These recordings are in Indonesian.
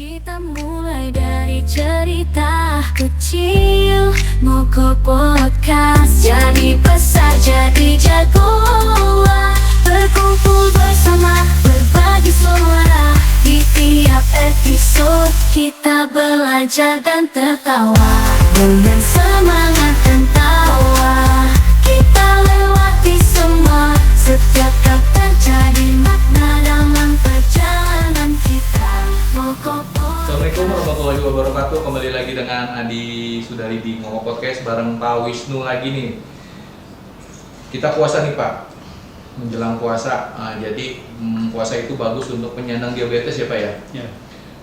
Kita mulai dari cerita kecil, mogok podcast, jadi besar, jadi jagoan. Berkumpul bersama, berbagi suara. Di tiap episode kita belajar dan tertawa. Dengan semangat dan tawa, kita lewati semua. Setiap kata jadi makna dalam perjalanan kita. Mogok podcast. Assalamualaikum warahmatullahi wabarakatuh. Kembali lagi dengan Adi Sudari di Ngomong Podcast bareng Pak Wisnu lagi nih. Kita puasa nih Pak, menjelang puasa. Jadi puasa itu bagus untuk penyandang diabetes ya Pak ya. Ya.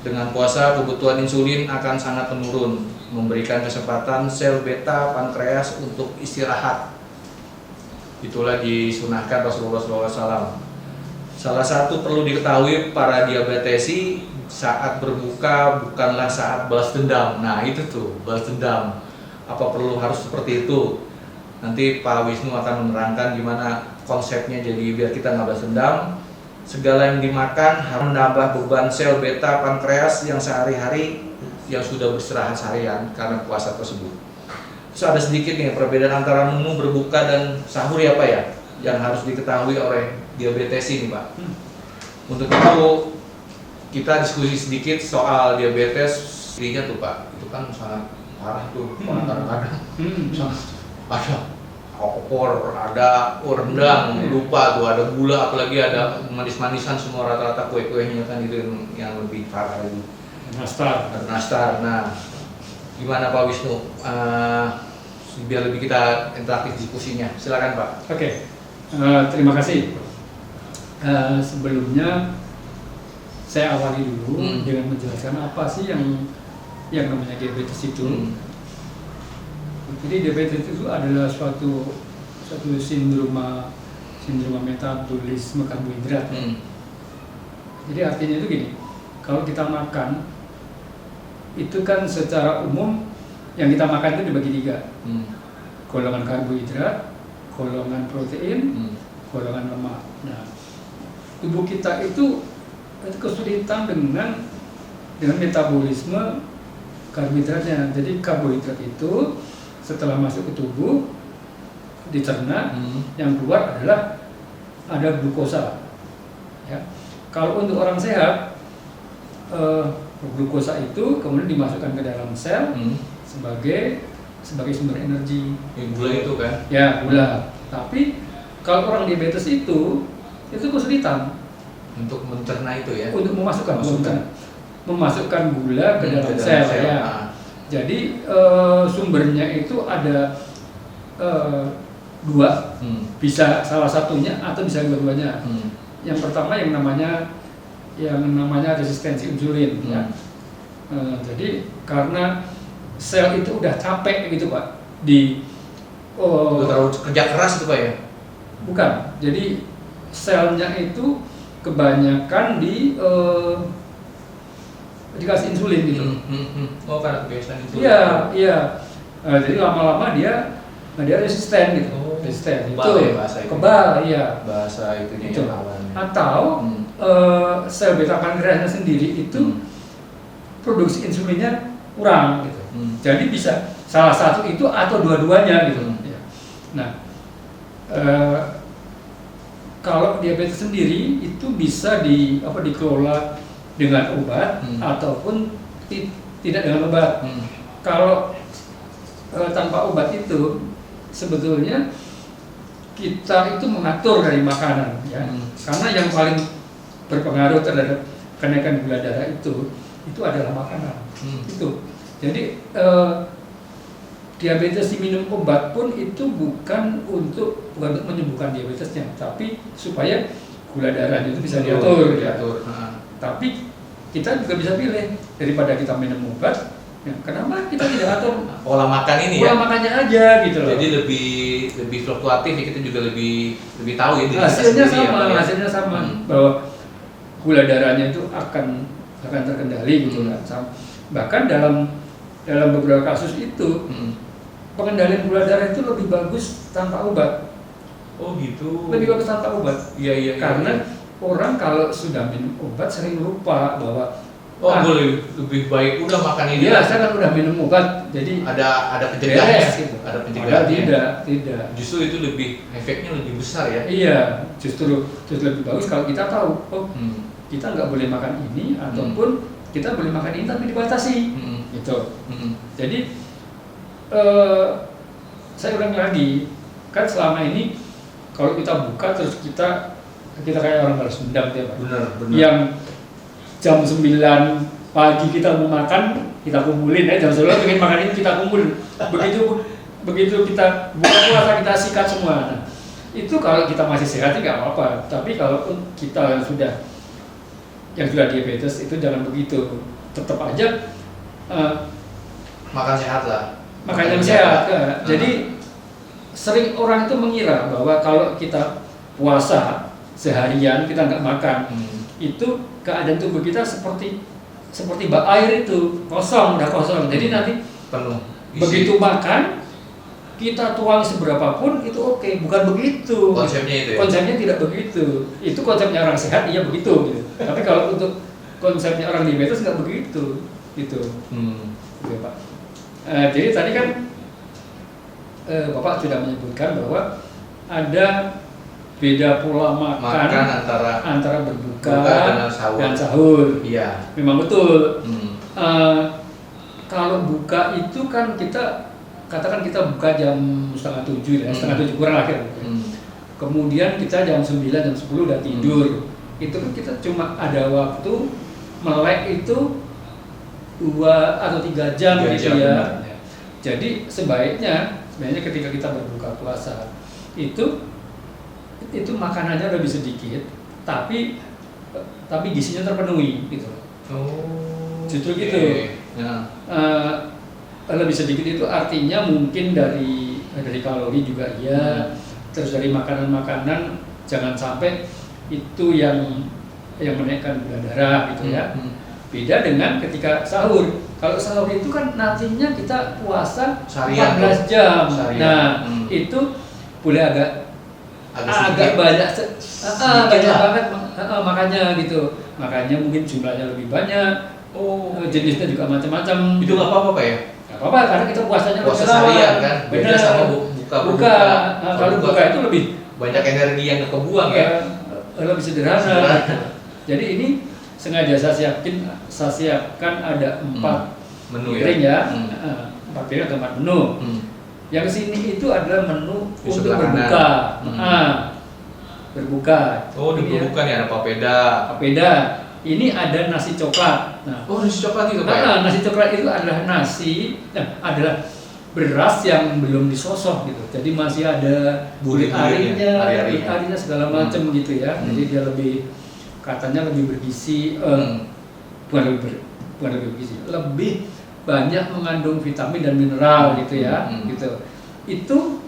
Dengan puasa kebutuhan insulin akan sangat menurun, memberikan kesempatan sel beta pankreas untuk istirahat. Itulah disunahkan Rasulullah SAW. Salah satu perlu diketahui para diabetesi, saat berbuka bukanlah saat balas dendam. Nah itu tuh, balas dendam. Apa perlu harus seperti itu? Nanti Pak Wisnu akan menerangkan gimana konsepnya, jadi biar kita nggak balas dendam. Segala yang dimakan harus menambah beban sel beta pankreas yang sehari-hari yang sudah beristirahat seharian karena puasa tersebut. Terus ada sedikit nih perbedaan antara menu berbuka dan sahur ya Pak ya, yang harus diketahui oleh diabetes ini Pak. Untuk itu kita diskusi sedikit soal diabetes dirinya tuh Pak. Itu kan sangat parah tuh kadang-kadang. Ada opor, ada rendang, lupa tuh ada gula, apalagi ada manis-manisan, semua rata-rata kue-kuenya kan itu yang lebih parah lagi. Nastar. Nah, gimana Pak Wisnu? Biar lebih kita interaktif diskusinya. Silakan Pak. Oke. Terima kasih. Sebelumnya saya awali dulu dengan menjelaskan apa sih yang namanya diabetes itu. Jadi diabetes itu adalah suatu sindroma metabolisme karbohidrat. Jadi artinya itu gini, kalau kita makan itu kan secara umum yang kita makan itu dibagi tiga, golongan karbohidrat, golongan protein, golongan lemak. Nah, tubuh kita itu kesulitan dengan metabolisme karbohidratnya. Jadi karbohidrat itu setelah masuk ke tubuh dicerna, yang keluar adalah ada glukosa. Ya. Kalau untuk orang sehat, glukosa itu kemudian dimasukkan ke dalam sel sebagai sumber energi. Gula itu kan? Ya, gula. Tapi kalau orang diabetes itu kesulitan Untuk mencerna itu ya? untuk memasukkan gula ke dalam sel. Ya. Jadi sumbernya itu ada dua, bisa salah satunya atau bisa dua-duanya. Yang pertama yang namanya resistensi insulin. Ya. Jadi karena sel itu udah capek gitu Pak, terlalu kerja keras itu Pak ya? Bukan. Jadi selnya itu kebanyakan dikasih insulin gitu. Oh, karena kebiasaan itu. Iya. Jadi lama-lama dia resisten gitu. Resisten kebal itu. Ya, bahasa itu. Kebal, iya. Bahasa itunya Itu. yang awalnya. Atau sel beta pankreasnya sendiri itu produksi insulinnya kurang gitu. Jadi bisa salah satu itu atau dua-duanya gitu. Ya. Nah, kalau diabetes sendiri itu bisa dikelola dengan obat ataupun tidak dengan obat. Kalau tanpa obat itu sebetulnya kita itu mengatur dari makanan ya. Karena yang paling berpengaruh terhadap kenaikan gula darah itu adalah makanan. Itu. Jadi diabetes diminum obat pun itu bukan untuk menyembuhkan diabetesnya, tapi supaya gula darahnya itu bisa diatur. Tapi kita juga bisa pilih, daripada kita minum obat, ya, kenapa kita tidak atur pola makan ini pola ya? makannya aja gitu loh. Jadi lebih fluktuatif ya, kita juga lebih tahu ya. Hasilnya sama bahwa gula darahnya itu akan terkendali gitu kan. Bahkan dalam beberapa kasus itu pengendalian gula darah itu lebih bagus tanpa obat. Oh gitu. Lebih bagus tanpa obat. Iya. Karena orang kalau sudah minum obat sering lupa bahwa Oh, boleh lebih baik udah makan ini. Iya, saya kan udah minum obat, jadi Ada pencegahannya. beres gitu. Ada Padahal pencegahannya. tidak. Justru itu lebih efeknya lebih besar ya. Iya, justru lebih bagus kalau kita tahu, oh kita nggak boleh makan ini, ataupun kita boleh makan ini tapi dibatasi, gitu. Jadi saya ulang lagi, kan selama ini kalau kita buka terus kita kayak orang balas dendam ya Pak. Benar. Yang jam 9 pagi kita mau makan, kita kumpulin jam 11 pengen makan ini kita kumpulin. Begitu kita buka puasa kita sikat semua. Nah, itu kalau kita masih sehat nggak apa-apa. Tapi kalau kita yang sudah diabetes itu jangan begitu. Tetap aja Makan sehat lah. makan yang sehat. Jadi sering orang itu mengira bahwa kalau kita puasa seharian kita nggak makan, itu keadaan tubuh kita seperti bak air itu udah kosong. Jadi nanti Penuh. Isi. begitu makan kita tuang seberapapun itu oke. Bukan begitu. Konsepnya itu ya? Konsepnya tidak begitu. Itu konsepnya orang sehat, iya begitu. Gitu. Tapi kalau untuk konsepnya orang diabetes nggak begitu. Gitu. Gitu Pak. Jadi tadi kan Bapak sudah menyebutkan bahwa ada beda pola makan antara berbuka dan sahur. Iya. Memang betul. Kalau buka itu kan kita katakan kita buka jam 6:30 ya, 6:30 kurang akhir. Kemudian kita jam 9, jam 10 udah tidur. Itu kan kita cuma ada waktu melek itu 2 atau 3 jam gitu ya. Jadi sebaiknya ketika kita berbuka puasa itu makanannya lebih sedikit, tapi gizinya terpenuhi gitu. Justru gitu. Ya. Lebih sedikit itu artinya mungkin dari kalori juga ya. Terus dari makanan-makanan jangan sampai itu yang menaikkan gula darah gitu ya. Beda dengan ketika sahur. Kalau sahur itu kan nantinya kita puasa 14 jam. Nah, itu boleh agak banyak banget makannya gitu. Makanya mungkin jumlahnya lebih banyak. Jenisnya juga macam-macam. Itu nggak apa-apa Pak ya? Nggak apa-apa karena kita puasanya puasa seharian kan. Beda sama buka. Kalau buka itu lebih banyak energi yang kebuang ya. Lebih sederhana. Jadi ini sengaja saya siapkan ada 4 menu piring ya. 4 piring atau 4 menu. Yang sini itu adalah menu di untuk berbuka. Berbuka. Di berbuka nih ada papeda. Ini ada nasi coklat. Nasi coklat itu Pak. Nasi coklat itu adalah adalah beras yang belum disosok gitu. Jadi masih ada kulit arinya segala macam gitu ya. Jadi dia katanya lebih bergizi, bukan lebih bergizi, lebih banyak mengandung vitamin dan mineral gitu ya, gitu. Itu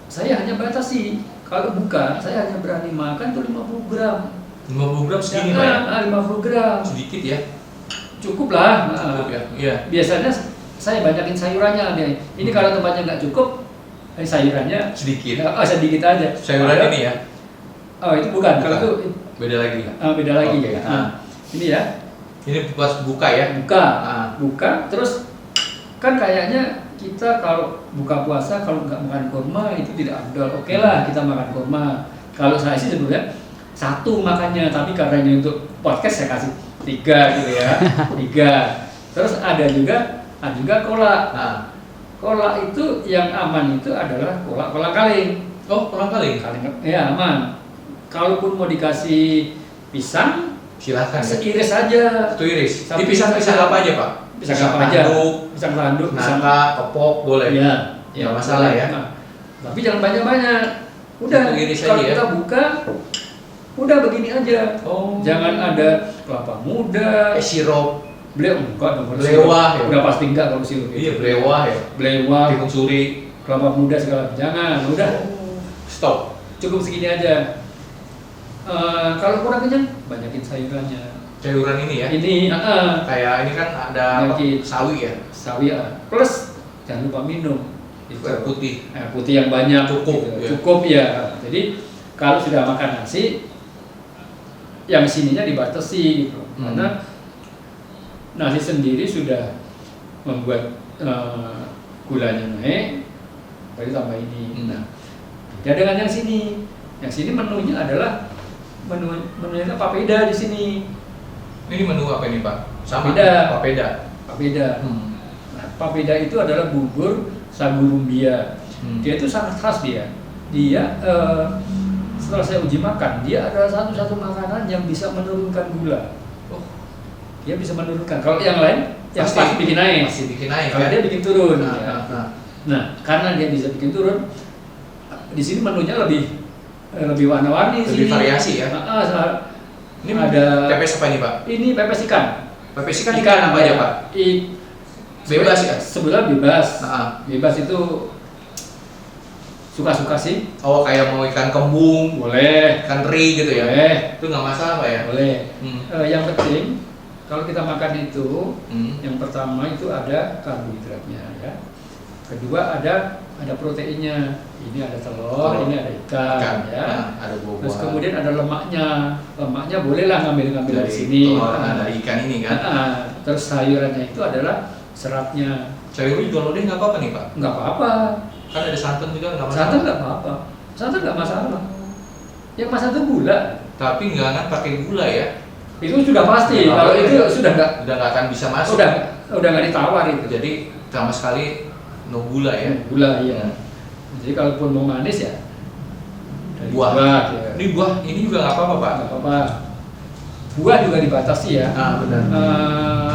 saya hanya batasi. Kalau buka, saya hanya berani makan tuh 50 gram. 50 gram segini Pak ya? 50 gram. Sedikit ya? Cukup lah. Cukup ya? Iya. Biasanya saya banyakin sayurannya deh. Ini kalau tempatnya nggak cukup, sayurannya sedikit. Sedikit aja. Sayuran ini ya? Itu bukan. Kalau itu beda lagi. Beda lagi ya. Ini ya. Ini pas buka ya? Buka. Terus kan kayaknya kita kalau buka puasa kalau nggak makan kurma itu tidak afdol. Oke lah kita makan kurma. Kalau saya sih sebetulnya 1 makannya, tapi karena ini untuk podcast saya kasih 3 gitu ya. 3. Terus ada juga cola. Cola itu yang aman itu adalah cola kaling. Cola kaling? Ya aman. Kalaupun mau dikasih pisang, silakan. Seiris aja. Itu iris. Ini pisang apa aja Pak? Pisang apa aja? Pisang tanduk, nangka, kepok boleh. Iya. Nggak masalah ya. Tapi jangan banyak-banyak. Udah. Kalau kita buka, udah begini aja. Jangan ada kelapa muda. Sirup. Enggak dong. Belewah. Udah pasti enggak kalau sirup. Iya belewah ya. Belewah. Timun suri. Kelapa muda segala. Jangan. Udah. Stop. Cukup segini aja. Kalau kurang kenyang, banyakin sayurannya. Sayuran ini ya? Ini, kayak ini kan ada sawi ya? Sawi ya. Plus jangan lupa minum. Air putih. Air putih yang banyak. Cukup. Gitu. Ya. Cukup ya. Jadi kalau sudah makan nasi, yang sininya dibatasi gitu. Karena nasi sendiri sudah membuat gulanya naik, baru tambah ini. Nah, beda dengan yang sini. Yang sini menunya adalah menunya papeda di sini. Ini menu apa ini Pak? Papeda. Papeda. Papeda. Nah, papeda itu adalah bubur sagu rumbia. Dia itu sangat khas dia. Dia setelah saya uji makan, dia adalah satu-satu makanan yang bisa menurunkan gula. Oh, Dia bisa menurunkan. Kalau yang lain, yang pasti bikin naik. Pasti bikin naik. Kalau Kan? dia bikin turun. Nah, Ya. nah. Nah, karena dia bisa bikin turun, di sini menunya lebih warna-warni. Lebih sini. variasi ya. Ini Ini ada pepes apa ini Pak? ini pepes ikan. Pepes ikan apa aja Pak? Bebas ya? Sebenarnya bebas. Nah. Bebas itu suka-suka sih. Oh, kayak mau ikan kembung, Boleh. ikan teri gitu ya? Boleh. Itu nggak masalah Pak ya? Boleh. Hmm. Yang penting kalau kita makan itu, Hmm. yang pertama itu ada karbohidratnya ya. Kedua ada proteinnya. Ini ada telur, ini ada ikan ya. Nah, ada buah-buahan. Terus kemudian ada lemaknya. Lemaknya bolehlah ngambil dari sini. telur, dari ikan ini kan? Terus sayurannya itu adalah seratnya. Sayur juga lodeh nggak apa-apa nih Pak? Nggak apa-apa. Kan ada santan juga nggak masalah. Santan nggak apa-apa. Santan nggak masalah. Yang masalah itu gula. Tapi nggak kan pakai gula ya? Itu sudah pasti. Nggak Kalau boleh. itu sudah Udah nggak akan bisa masuk. udah nggak ditawar itu. Jadi sama sekali no gula ya? Gula iya. Jadi kalaupun mau manis ya dari Buah. ya. Ini buah ini juga nggak apa-apa Pak? Nggak apa-apa. Buah juga dibatasi ya. Ah benar.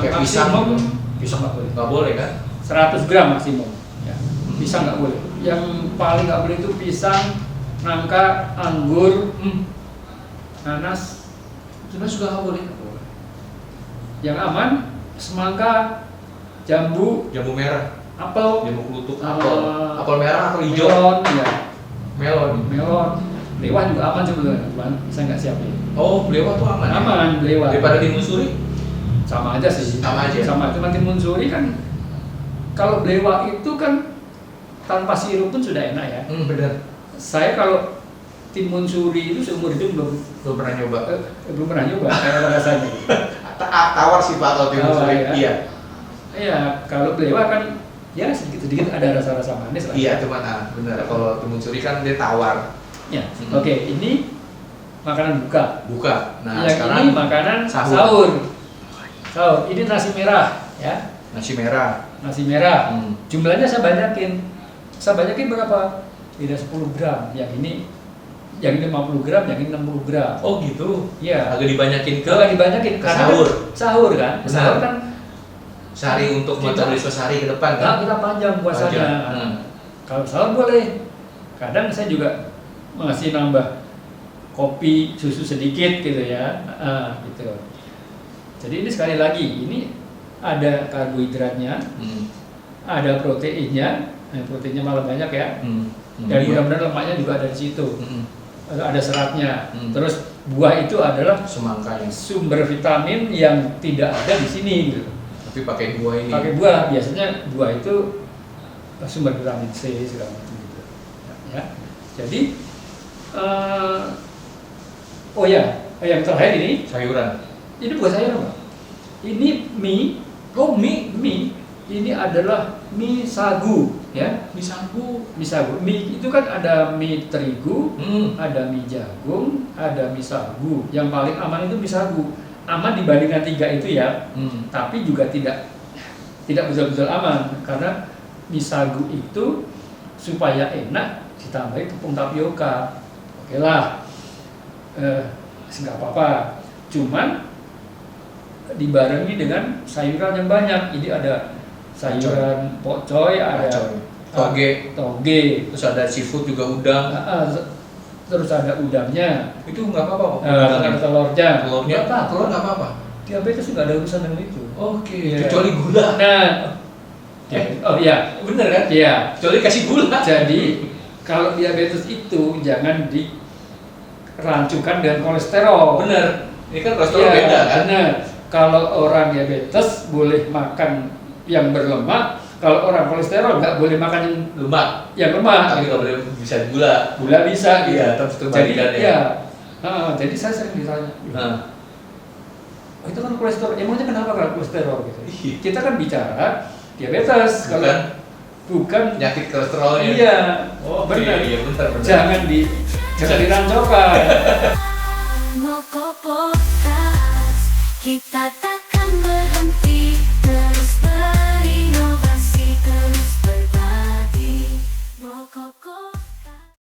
Kayak pisang. Maksimum pisang nggak boleh. Nggak boleh kan? 100 gram maksimum. Ya. Pisang nggak boleh. Yang paling nggak boleh itu pisang, nangka, anggur, nanas. Sebenarnya sudah nggak boleh. Yang aman semangka, jambu, Jambu merah, apel, jambu kelutuk, Eh, apel merah, apel hijau, melon, ya. melon. Melon, belewah juga aman sebetulnya, cuman saya nggak siapin. Oh, belewah tuh aman. Ya? Aman belewah. Daripada timun suri? Sama aja sih. Sama aja. Sama cuma timun suri kan. Kalau belewah itu kan tanpa sirup pun sudah enak ya. Benar. Saya kalau timun suri itu seumur hidup Belum pernah nyoba. belum pernah nyoba kayak rasanya. Tawar sih Pak kalau timun Tawar, suri. ya. Iya. Iya, kalau belewah kan ya sedikit-sedikit ada rasa-rasa manis lah. Iya, cuma benar. Kalau timun suri kan dia tawar. Ya. Oke, ini makanan buka. Buka. Nah, Yang sekarang ini makanan sahur. Sahur. Ini nasi merah ya. nasi merah. Nasi merah. Hmm. Jumlahnya saya banyakin. Saya banyakin berapa? Tidak 10 gram. Yang ini 50 gram, yang ini 60 gram. Oh gitu. Iya. Agak dibanyakin ke Kalau dibanyakin ke karena sahur. kan sahur kan. Benar. Sahur kan sehari untuk Kita- metabolisme sehari ke depan kan. nah, kita panjang puasanya. Panjang. Kalau sahur boleh. Kadang saya juga masih nambah kopi, susu sedikit gitu ya. Gitu. Jadi ini sekali lagi, ini ada karbohidratnya, ada proteinnya. Proteinnya malah banyak ya. Dan Iya. mudah-mudahan lemaknya juga ada di situ. Ada seratnya. Hmm. Terus buah itu adalah Semangkanya. sumber vitamin yang tidak ada di sini gitu. Tapi pakai buah ini. Pakai buah, biasanya buah itu sumber vitamin C segala macam gitu. Ya. Jadi oh ya, yang terakhir ini Sayuran. bukan sayur Pak. Ini mie. Oh, mie. Mie ini adalah mie sagu ya. Mie sagu. Mie sagu. Mie itu kan ada mie terigu, ada mie jagung, ada mie sagu. Yang paling aman itu mie sagu. Aman dibandingkan 3 itu ya. Tapi juga tidak betul-betul aman karena mie sagu itu supaya enak ditambahin tepung tapioka. Oke lah, nggak apa-apa. Cuman dibarengi dengan sayuran yang banyak. Ini ada sayuran pokcoy, ada Toge. toge, Terus ada seafood juga udang. terus ada udangnya, Itu nggak apa-apa kok. ada telurnya. Telurnya apa? Telur nggak apa-apa. Diabetes nggak ada urusan dengan itu. Oke. Iya. Kecuali gula. Nah, oh iya, Bener kan? iya. Kecuali kasih gula. Jadi kalau diabetes itu jangan dirancukan dengan kolesterol. Bener. Ini kan kolesterol Iya, beda kan? benar. Kalau orang diabetes boleh makan yang berlemak, kalau orang kolesterol nggak boleh makan Lemak. yang lemak. Tapi nggak boleh bisa gula. Gula bisa. Iya, gitu. tapi itu Jadi balikan ya. ya. Jadi saya sering ditanya, Nah, itu kan kolesterol. Emangnya kenapa kalau kolesterol gitu? Iya. Kita kan bicara diabetes, kalau bukan penyakit kolesterolnya. iya. Oh, benar. iya, benar. Jangan dirancaukan. Moko Podcast, kita takkan berhenti.